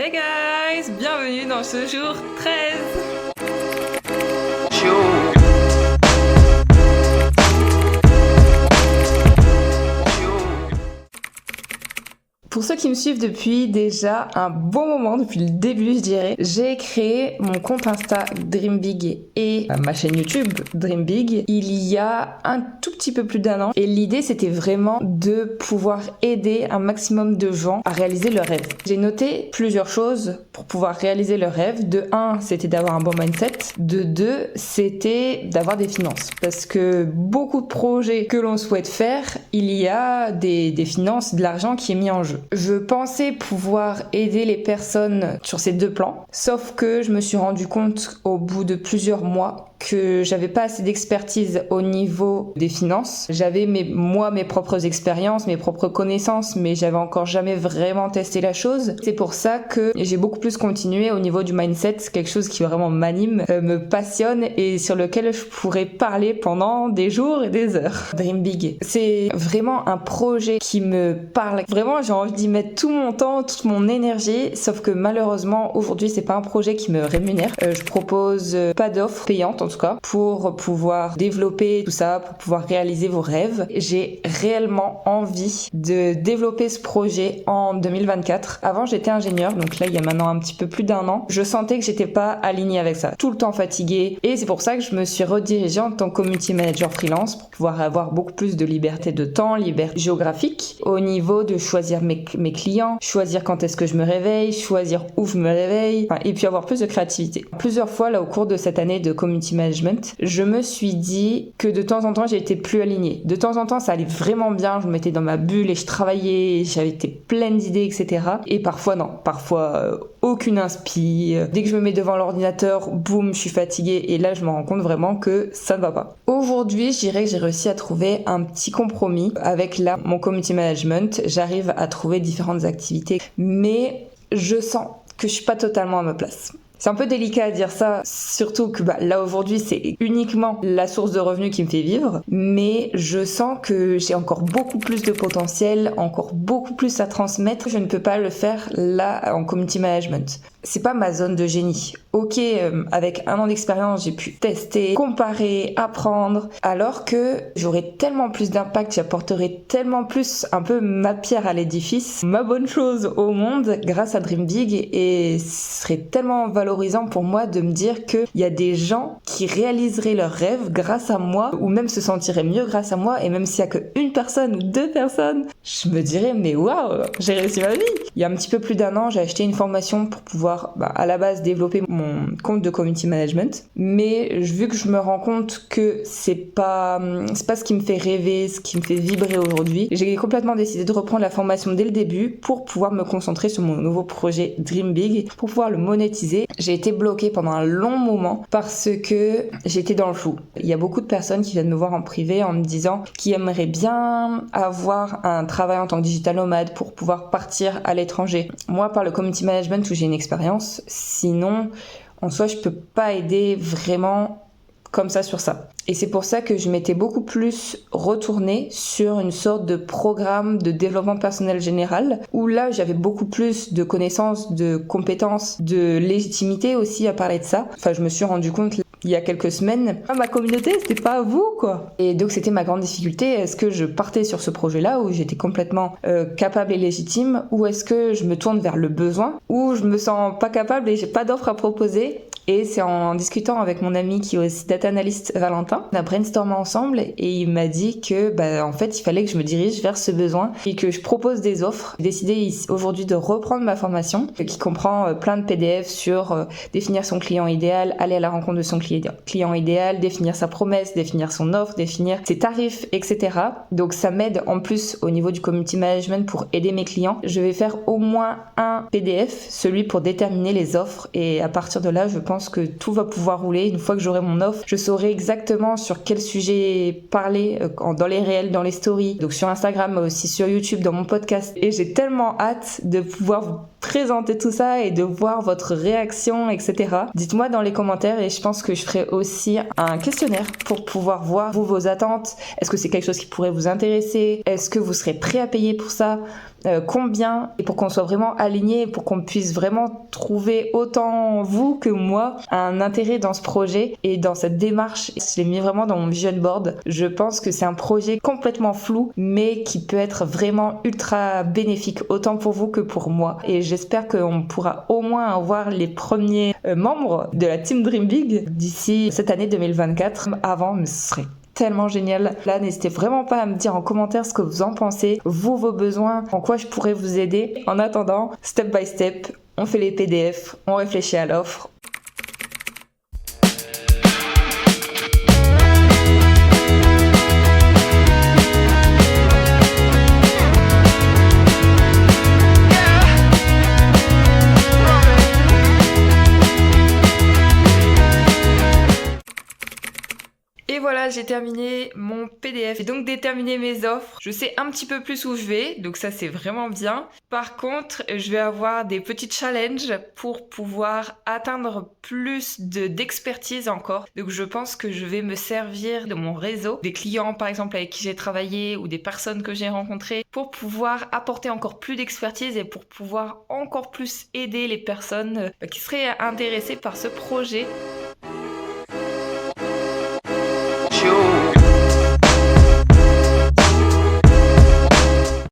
Hey guys, bienvenue dans ce jour 13. Pour ceux qui me suivent depuis déjà un bon moment, depuis le début je dirais, j'ai créé mon compte Insta Dream Big et ma chaîne YouTube Dream Big il y a un tout petit peu plus d'un an. Et l'idée c'était vraiment de pouvoir aider un maximum de gens à réaliser leurs rêves. J'ai noté plusieurs choses pour pouvoir réaliser leurs rêves. De 1, c'était d'avoir un bon mindset. De 2, c'était d'avoir des finances. Parce que beaucoup de projets que l'on souhaite faire, il y a des finances, de l'argent qui est mis en jeu. Je pensais pouvoir aider les personnes sur ces deux plans, sauf que je me suis rendu compte au bout de plusieurs mois que j'avais pas assez d'expertise au niveau des finances. J'avais mes propres expériences, mes propres connaissances, mais j'avais encore jamais vraiment testé la chose. C'est pour ça que j'ai beaucoup plus continué au niveau du mindset, quelque chose qui vraiment m'anime, me passionne et sur lequel je pourrais parler pendant des jours et des heures. Dream Big, c'est vraiment un projet qui me parle. Vraiment, j'ai envie d'y mettre tout mon temps, toute mon énergie, sauf que malheureusement, aujourd'hui, c'est pas un projet qui me rémunère. Je propose pas d'offres payantes, en tout cas, pour pouvoir développer tout ça, pour pouvoir réaliser vos rêves. J'ai réellement envie de développer ce projet en 2024. Avant, j'étais ingénieure, donc là, il y a maintenant un petit peu plus d'un an. Je sentais que j'étais pas alignée avec ça. Tout le temps fatiguée. Et c'est pour ça que je me suis redirigée en tant que community manager freelance pour pouvoir avoir beaucoup plus de liberté de temps, liberté géographique, au niveau de choisir mes clients, choisir quand est-ce que je me réveille, choisir où je me réveille, et puis avoir plus de créativité. Plusieurs fois, là, au cours de cette année de community management, je me suis dit que de temps en temps, j'ai été plus alignée. De temps en temps, ça allait vraiment bien, je me mettais dans ma bulle et je travaillais, j'avais été pleine d'idées, etc. Et parfois, non. Parfois, aucune inspi. Dès que je me mets devant l'ordinateur, boum, je suis fatiguée et là, je me rends compte vraiment que ça ne va pas. Aujourd'hui, je dirais que j'ai réussi à trouver un petit compromis avec mon community management. J'arrive à trouver différentes activités, mais je sens que je suis pas totalement à ma place. C'est un peu délicat à dire ça, surtout que là aujourd'hui c'est uniquement la source de revenus qui me fait vivre, mais je sens que j'ai encore beaucoup plus de potentiel, encore beaucoup plus à transmettre. Je ne peux pas le faire là en community management. C'est pas ma zone de génie. Ok, avec un an d'expérience, j'ai pu tester, comparer, apprendre, alors que j'aurais tellement plus d'impact, j'apporterais tellement plus un peu ma pierre à l'édifice, ma bonne chose au monde grâce à Dream Big, et ce serait tellement valorisant pour moi de me dire qu'il y a des gens qui réaliseraient leurs rêves grâce à moi, ou même se sentiraient mieux grâce à moi, et même s'il y a qu'une personne ou deux personnes, je me dirais mais waouh, j'ai réussi ma vie. Il y a un petit peu plus d'un an, j'ai acheté une formation pour pouvoir à la base développer mon compte de community management, mais vu que je me rends compte que c'est pas ce qui me fait rêver, ce qui me fait vibrer aujourd'hui, j'ai complètement décidé de reprendre la formation dès le début pour pouvoir me concentrer sur mon nouveau projet Dream Big, pour pouvoir le monétiser. J'ai été bloquée pendant un long moment parce que j'étais dans le flou. Il y a beaucoup de personnes qui viennent me voir en privé en me disant qu'ils aimeraient bien avoir un travail en tant que digital nomade pour pouvoir partir à l'étranger. Moi, par le community management où j'ai une expérience, sinon en soi je peux pas aider vraiment comme ça sur ça. Et c'est pour ça que je m'étais beaucoup plus retournée sur une sorte de programme de développement personnel général, où là j'avais beaucoup plus de connaissances, de compétences, de légitimité aussi à parler de ça. Enfin, je me suis rendu compte il y a quelques semaines, ma communauté c'était pas vous quoi. Et donc c'était ma grande difficulté, est-ce que je partais sur ce projet là où j'étais complètement capable et légitime, ou est-ce que je me tourne vers le besoin, où je me sens pas capable et j'ai pas d'offre à proposer. Et c'est en discutant avec mon ami qui est aussi data analyst, Valentin, on a brainstormé ensemble et il m'a dit que en fait il fallait que je me dirige vers ce besoin et que je propose des offres. J'ai décidé aujourd'hui de reprendre ma formation qui comprend plein de PDF sur définir son client idéal, aller à la rencontre de son client idéal, définir sa promesse, définir son offre, définir ses tarifs, etc. Donc ça m'aide en plus au niveau du community management pour aider mes clients. Je vais faire au moins un PDF, celui pour déterminer les offres, et à partir de là je pense que tout va pouvoir rouler. Une fois que j'aurai mon offre, je saurai exactement sur quel sujet parler dans les réels, dans les stories, donc sur Instagram mais aussi sur YouTube, dans mon podcast, et j'ai tellement hâte de pouvoir vous présenter tout ça et de voir votre réaction, etc. Dites-moi dans les commentaires et je pense que je ferai aussi un questionnaire pour pouvoir voir vos attentes. Est-ce que c'est quelque chose qui pourrait vous intéresser? Est-ce que vous serez prêt à payer pour ça? Combien? Et pour qu'on soit vraiment aligné, pour qu'on puisse vraiment trouver autant vous que moi un intérêt dans ce projet et dans cette démarche. Je l'ai mis vraiment dans mon vision board. Je pense que c'est un projet complètement flou mais qui peut être vraiment ultra bénéfique autant pour vous que pour moi. Et j'espère qu'on pourra au moins avoir les premiers membres de la Team Dream Big d'ici cette année 2024. Avant, mais ce serait tellement génial. Là, n'hésitez vraiment pas à me dire en commentaire ce que vous en pensez, vos besoins, en quoi je pourrais vous aider. En attendant, step by step, on fait les PDF, on réfléchit à l'offre. Et voilà, j'ai terminé mon PDF. J'ai donc déterminé mes offres. Je sais un petit peu plus où je vais, donc ça c'est vraiment bien. Par contre, je vais avoir des petits challenges pour pouvoir atteindre plus d'expertise encore. Donc je pense que je vais me servir de mon réseau, des clients par exemple avec qui j'ai travaillé ou des personnes que j'ai rencontrées pour pouvoir apporter encore plus d'expertise et pour pouvoir encore plus aider les personnes qui seraient intéressées par ce projet.